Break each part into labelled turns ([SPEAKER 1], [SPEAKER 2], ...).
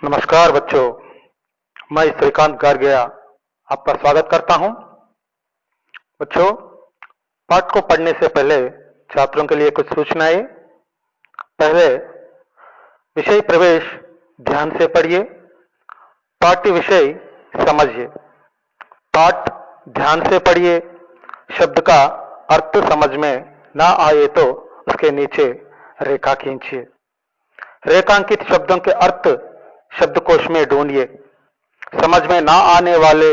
[SPEAKER 1] नमस्कार बच्चों, मैं श्रीकांत गारगया आपका स्वागत करता हूं। बच्चों, पाठ को पढ़ने से पहले छात्रों के लिए कुछ सूचनाएं। पहले, विषय प्रवेश ध्यान से पढ़िए, पाठ्य विषय समझिए। पाठ ध्यान से पढ़िए, शब्द का अर्थ समझ में ना आए तो उसके नीचे रेखा खींचिए। रेखांकित शब्दों के अर्थ शब्दकोश में ढूंढिए। समझ में ना आने वाले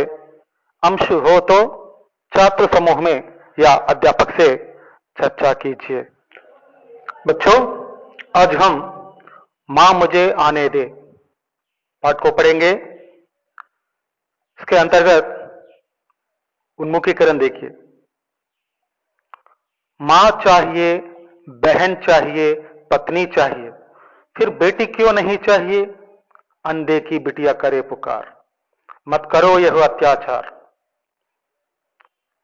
[SPEAKER 1] अंश हो तो छात्र समूह में या अध्यापक से चर्चा कीजिए। बच्चों, आज हम मां मुझे आने दे पाठ को पढ़ेंगे। इसके अंतर्गत उन्मुखीकरण देखिए। मां चाहिए, बहन चाहिए, पत्नी चाहिए, फिर बेटी क्यों नहीं चाहिए? अंधे की बिटिया करे पुकार, मत करो यह अत्याचार।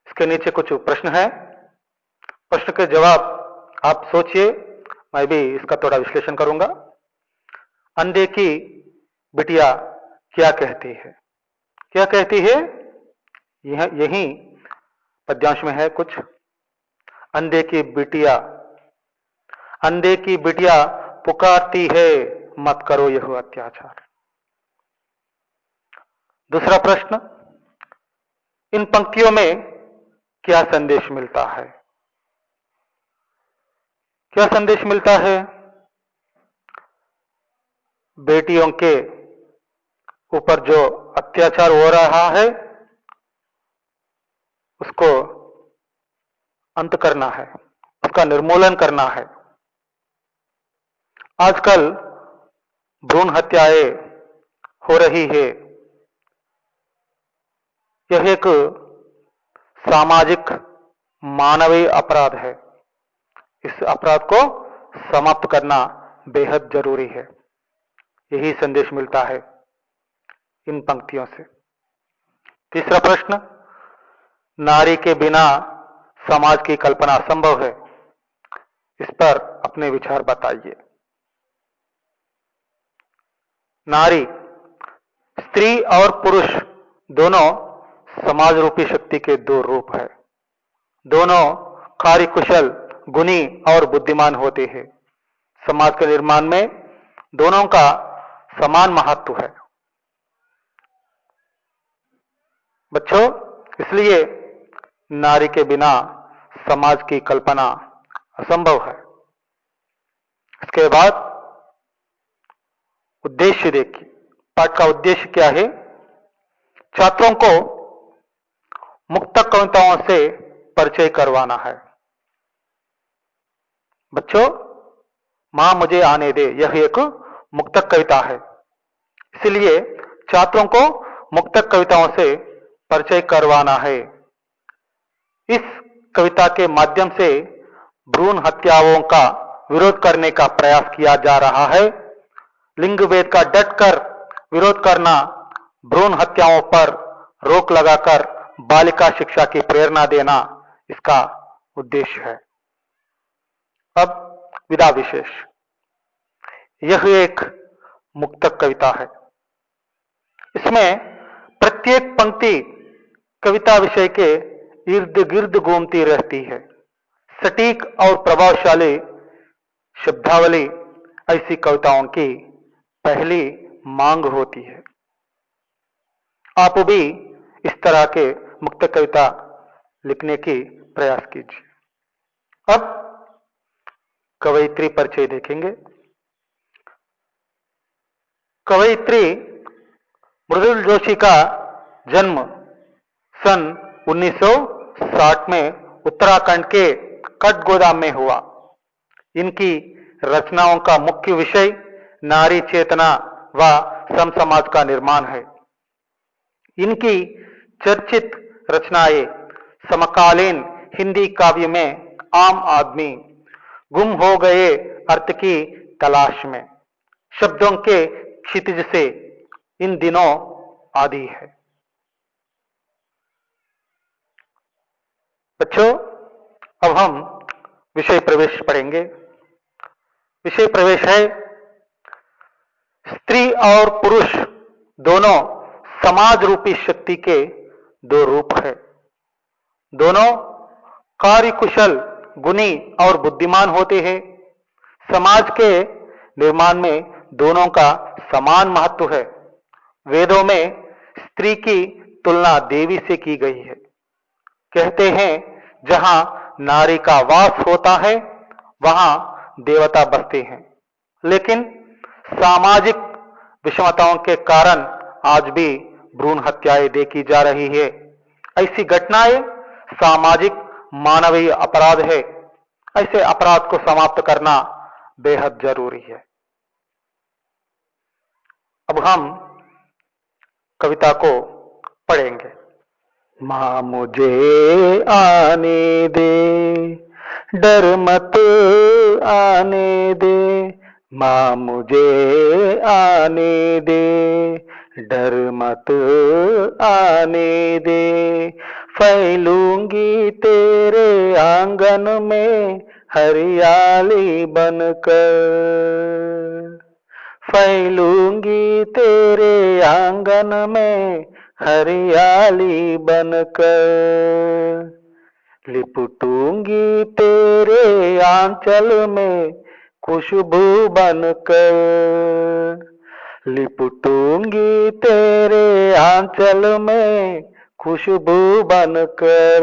[SPEAKER 1] इसके नीचे कुछ प्रश्न है। प्रश्न के जवाब आप सोचिए, मैं भी इसका थोड़ा विश्लेषण करूंगा। अंधे की बिटिया क्या कहती है? क्या कहती है? यही पद्यांश में है कुछ। अंधे की बिटिया, अंधे की बिटिया पुकारती है, मत करो यह अत्याचार। दूसरा प्रश्न, इन पंक्तियों में क्या संदेश मिलता है? क्या संदेश मिलता है? बेटियों के ऊपर जो अत्याचार हो रहा है उसको अंत करना है, उसका निर्मूलन करना है। आजकल भ्रूण हत्याएं हो रही है। यह एक सामाजिक मानवीय अपराध है। इस अपराध को समाप्त करना बेहद जरूरी है। यही संदेश मिलता है इन पंक्तियों से। तीसरा प्रश्न, नारी के बिना समाज की कल्पना असंभव है। इस पर अपने विचार बताइए। नारी, स्त्री और पुरुष दोनों समाज रूपी शक्ति के दो रूप है। दोनों कार्यकुशल, गुणी और बुद्धिमान होते हैं। समाज के निर्माण में दोनों का समान महत्व है। बच्चों, इसलिए नारी के बिना समाज की कल्पना असंभव है। इसके बाद उद्देश्य देखिए। पाठ का उद्देश्य क्या है? छात्रों को मुक्तक कविताओं से परिचय करवाना है। बच्चों, मां मुझे आने दे यह एक मुक्तक कविता है। इसलिए छात्रों को मुक्तक कविताओं से परिचय करवाना है। इस कविता के माध्यम से भ्रूण हत्याओं का विरोध करने का प्रयास किया जा रहा है। लिंग भेद का डटकर विरोध करना, भ्रूण हत्याओं पर रोक लगाकर बालिका शिक्षा की प्रेरणा देना इसका उद्देश्य है। अब विधा विशेष। यह एक मुक्तक कविता है। इसमें प्रत्येक पंक्ति कविता विषय के इर्द गिर्द घूमती रहती है। सटीक और प्रभावशाली शब्दावली ऐसी कविताओं की पहली मांग होती है। आप भी इस तरह के मुक्तक कविता लिखने की प्रयास कीजिए। अब कवयित्री परिचय देखेंगे। कवयित्री मृदुल जोशी का जन्म सन 1960 में उत्तराखंड के कठगोदाम में हुआ। इनकी रचनाओं का मुख्य विषय नारी चेतना व सम समाज का निर्माण है। इनकी चर्चित रचनाएं समकालीन हिंदी काव्य में आम आदमी, गुम हो गए अर्थ की तलाश में, शब्दों के क्षितिज से, इन दिनों आदि है। बच्चों, अब हम विषय प्रवेश पढ़ेंगे। विषय प्रवेश है स्त्री और पुरुष दोनों समाज रूपी शक्ति के दो रूप है। दोनों कार्यकुशल, गुणी और बुद्धिमान होते हैं। समाज के निर्माण में दोनों का समान महत्व है। वेदों में स्त्री की तुलना देवी से की गई है। कहते हैं जहां नारी का वास होता है वहां देवता बसते हैं। लेकिन सामाजिक विषमताओं के कारण आज भी भ्रूण हत्याएं देखी जा रही है। ऐसी घटनाएं सामाजिक मानवीय अपराध है। ऐसे अपराध को समाप्त करना बेहद जरूरी है। अब हम कविता को पढ़ेंगे। मां मुझे आने दे, डर मत आने दे, मां मुझे आने दे, डर मत आने दे, फैलूंगी तेरे आंगन में हरियाली बनकर, फैलूंगी तेरे आंगन में हरियाली बनकर, लिपटूंगी तेरे आंचल में खुशबू बनकर, लिपटूंगी तेरे आंचल में खुशबू बनकर,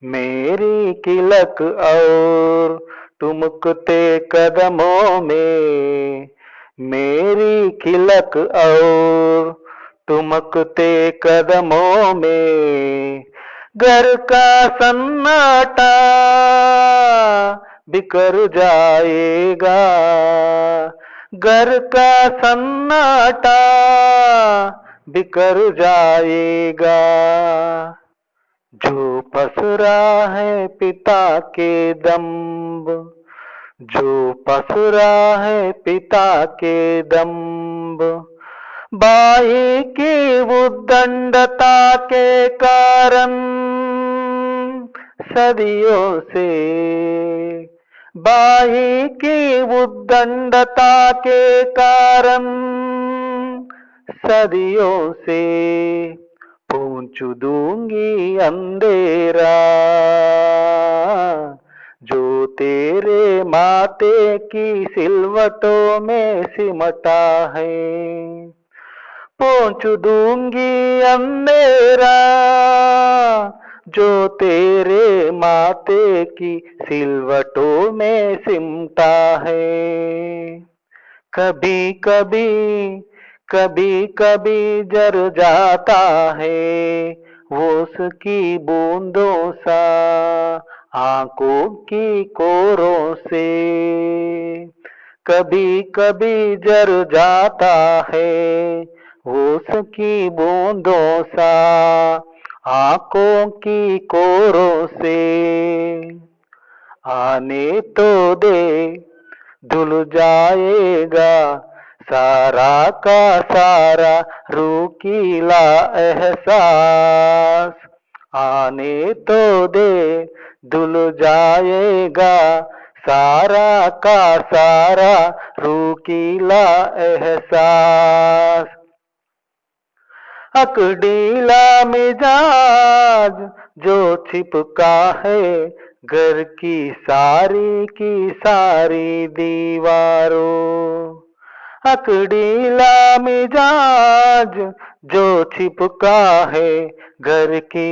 [SPEAKER 1] मेरी किलक और ठुमकते कदमों में, मेरी खिलक और ठुमकते कदमों में, घर का सन्नाटा बिखर जाएगा, घर का सन्नाटा बिखर जाएगा, जो पसरा है पिता के दम्ब, जो पसरा है पिता के दम्ब, बाई की उद्दंडता के कारण सदियों से, बाई की उद्दंडता के कारण सदियों से पूंछ दूंगी अंधेरा, जो तेरे माथे की सिलवटों में सिमटा है, पहुंच दूंगी अंधेरा, जो तेरे माथे की सिलवटों में सिमटा है, कभी कभी कभी कभी जर जाता है वो उसकी बूंदों सा आंखों की कोरों से, कभी कभी जर जाता है वो उसकी बूंदों सा आंखों की कोरों से, आने तो दे धुल जाएगा सारा का सारा रूकीला एहसास, आने तो दे धुल जाएगा सारा का सारा रूकीला एहसास, अकड़ीला मिजाज जो छिपका है घर की सारी दीवारों, अकड़ीला मिजाज जो छिपका है घर की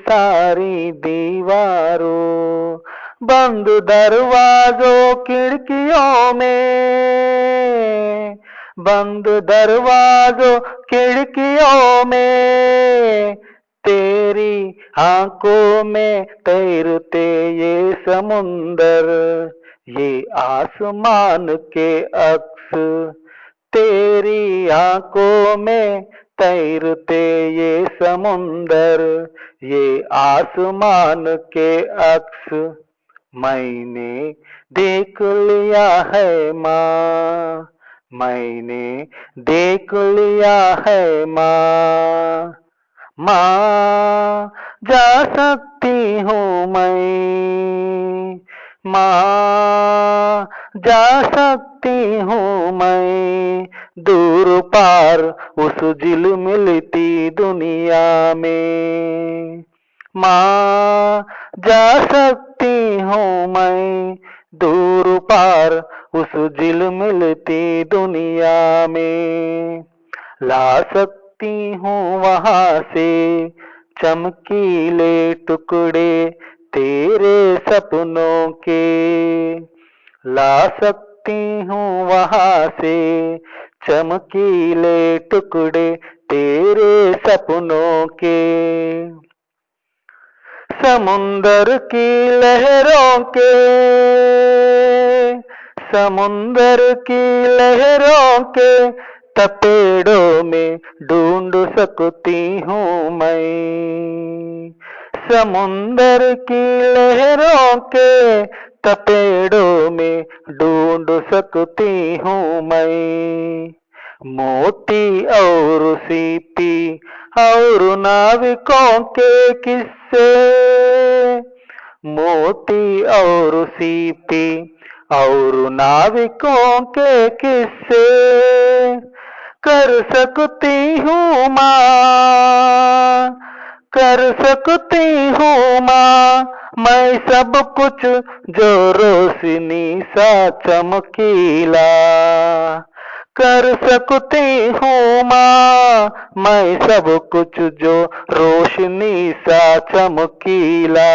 [SPEAKER 1] सारी दीवारों, बंद दरवाजों खिड़कियों में, बंद दरवाजों खिड़कियों में, तेरी आंखों में तैरते ये समुंदर, ये आसमान के अक्स, तेरी आंखों में तैरते ये समुंदर, ये आसमान के अक्स, मैंने देख लिया है माँ, मैंने देख लिया है माँ, माँ जा सकती हूँ मैं, माँ जा सकती हूँ मैं दूर पार उस झिलमिलती दुनिया में। माँ, जा सकती हूँ मैं दूर पार उस झिलमिलती दुनिया में। ला सकती हूँ वहां से चमकीले टुकड़े तेरे सपनों के। ला सकती हूँ वहां से चमकीले टुकड़े तेरे सपनों के। समुंदर की लहरों के, समुंदर की लहरों के तपेड़ों में ढूंढ सकती हूँ मैं। समुंदर की लहरों के तपेड़ों में ढूंढ सकती हूँ मैं। मोती और सीपी और नाविकों के किस्से, मोती और सीपी और नाविकों के किस्से कर सकती हूँ माँ, कर सकती हूँ माँ मैं सब कुछ जो रोशनी सा चमकीला। कर सकती हूँ माँ मैं सब कुछ जो रोशनी सा चमकीला।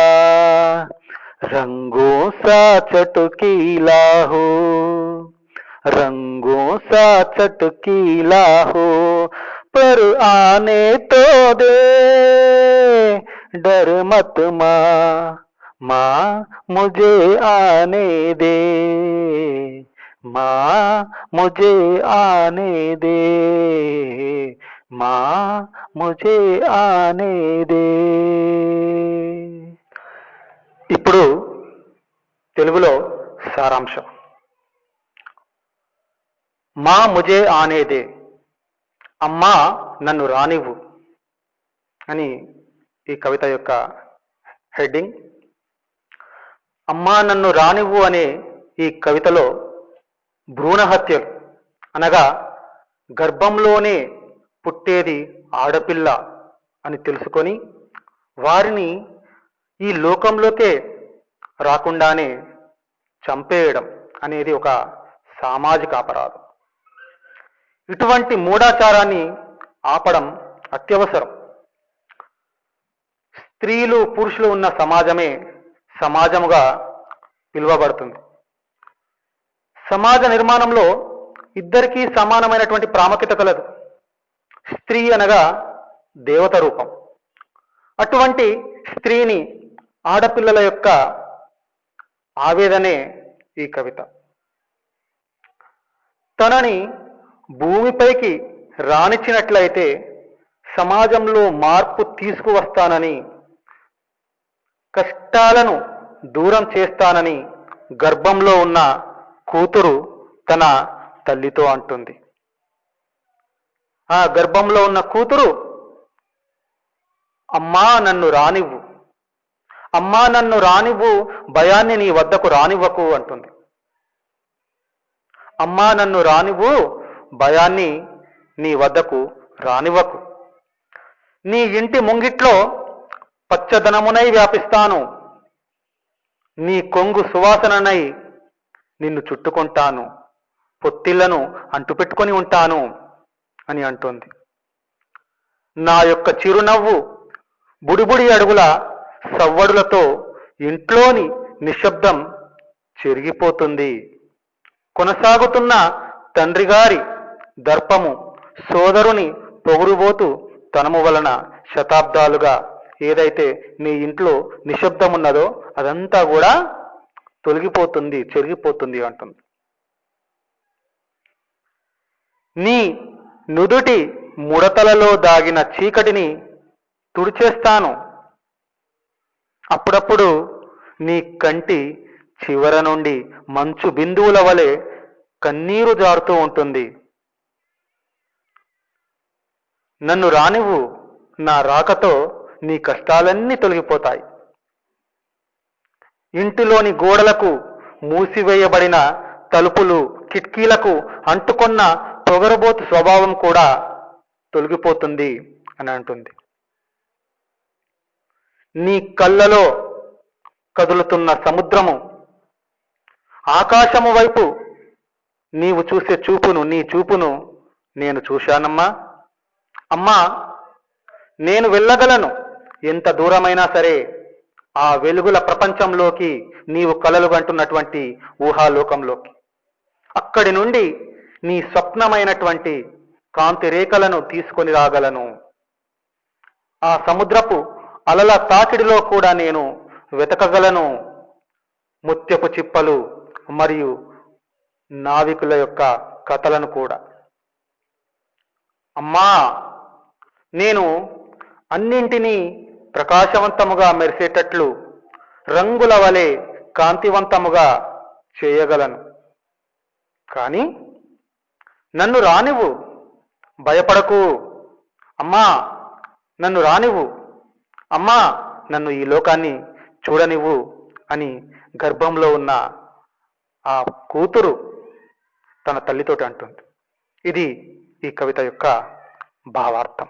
[SPEAKER 1] रंगों सा चटकीला हो, रंगों सा चटकीला हो, पर आने तो दे डर मत माँ, माँ मुझे आने दे, माँ मुझे आने दे, माँ मुझे आने दे। ఇప్పుడు తెలుగులో సారాంశం. మా ముజే ఆనేదే, అమ్మా నన్ను రానివ్వు అని ఈ కవిత యొక్క హెడ్డింగ్. అమ్మా నన్ను రానివ్వు అనే ఈ కవితలో భ్రూణ హత్యలు అనగా గర్భంలోనే పుట్టేది ఆడపిల్ల అని తెలుసుకొని వారిని ఈ లోకంలోకే రాకుండానే చంపేయడం అనేది ఒక సామాజిక అపరాధం. ఇటువంటి మూఢాచారాన్ని ఆపడం అత్యవసరం. స్త్రీలు పురుషులు ఉన్న సమాజమే సమాజముగా పిలువబడుతుంది. సమాజ నిర్మాణంలో ఇద్దరికీ సమానమైనటువంటి ప్రాముఖ్యత కలదు. స్త్రీ అనగా దేవత రూపం. అటువంటి స్త్రీని, ఆడపిల్లల యొక్క ఆవేదనే ఈ కవిత. తనని భూమిపైకి రానిచ్చినట్లయితే సమాజంలో మార్పు తీసుకువస్తానని, కష్టాలను దూరం చేస్తానని గర్భంలో ఉన్న కూతురు తన తల్లితో అంటుంది. ఆ గర్భంలో ఉన్న కూతురు అమ్మా నన్ను రానివ్వు, అమ్మా నన్ను రానివ్వు, భయాన్ని నీ వద్దకు రానివ్వకు అంటుంది. అమ్మా నన్ను రానివ్వు, భయాన్ని నీ వద్దకు రానివ్వకు. నీ ఇంటి ముంగిట్లో పచ్చదనమునై వ్యాపిస్తాను, నీ కొంగు సువాసననై నిన్ను చుట్టుకుంటాను, పొత్తిళ్లను అంటుపెట్టుకొని ఉంటాను అని అంటుంది. నా యొక్క చిరునవ్వు బుడిబుడి అడుగుల సవ్వడులతో ఇంట్లోని నిశ్శబ్దం చెరిగిపోతుంది. కొనసాగుతున్న తండ్రి గారి దర్పము సోదరుని పొగురుబోతు తనము వలన శతాబ్దాలుగా ఏదైతే నీ ఇంట్లో నిశ్శబ్దం ఉన్నదో అదంతా కూడా తొలగిపోతుంది, చెరిగిపోతుంది అంటుంది. నీ నుదుటి ముడతలలో దాగిన చీకటిని తుడిచేస్తాను, అప్పుడప్పుడు నీ కంటి చివర నుండి మంచు బిందువుల వలె కన్నీరు జారుతూ ఉంటుంది. నన్ను రానివ్వు, నా రాకతో నీ కష్టాలన్నీ తొలగిపోతాయి. ఇంటిలోని గోడలకు మూసివేయబడిన తలుపులు కిటికీలకు అంటుకొన్న పొగరబోతు స్వభావం కూడా తొలగిపోతుంది అని అంటుంది. నీ కళ్ళలో కదులుతున్న సముద్రము, ఆకాశము వైపు నీవు చూసే చూపును, నీ చూపును నేను చూశానమ్మా. అమ్మా, నేను వెళ్ళగలను ఎంత దూరమైనా సరే, ఆ వెలుగుల ప్రపంచంలోకి, నీవు కలలు కంటున్నటువంటి ఊహాలోకంలోకి. అక్కడి నుండి నీ స్వప్నమైనటువంటి కాంతి రేఖలను తీసుకొని రాగలను. ఆ సముద్రపు అలల తాకిడిలో కూడా నేను వెతకగలను ముత్యపు చిప్పలు మరియు నావికుల యొక్క కథలను కూడా. అమ్మా, నేను అన్నింటినీ ప్రకాశవంతముగా మెరిసేటట్లు రంగుల వలె కాంతివంతముగా చేయగలను. కానీ నన్ను రానివ్వు, భయపడకు అమ్మా, నన్ను రానివ్వు అమ్మా, నన్ను ఈ లోకాన్ని చూడనివ్వు అని గర్భంలో ఉన్న ఆ కూతురు తన తల్లితోటి అంటుంది. ఇది ఈ కవిత యొక్క భావార్థం.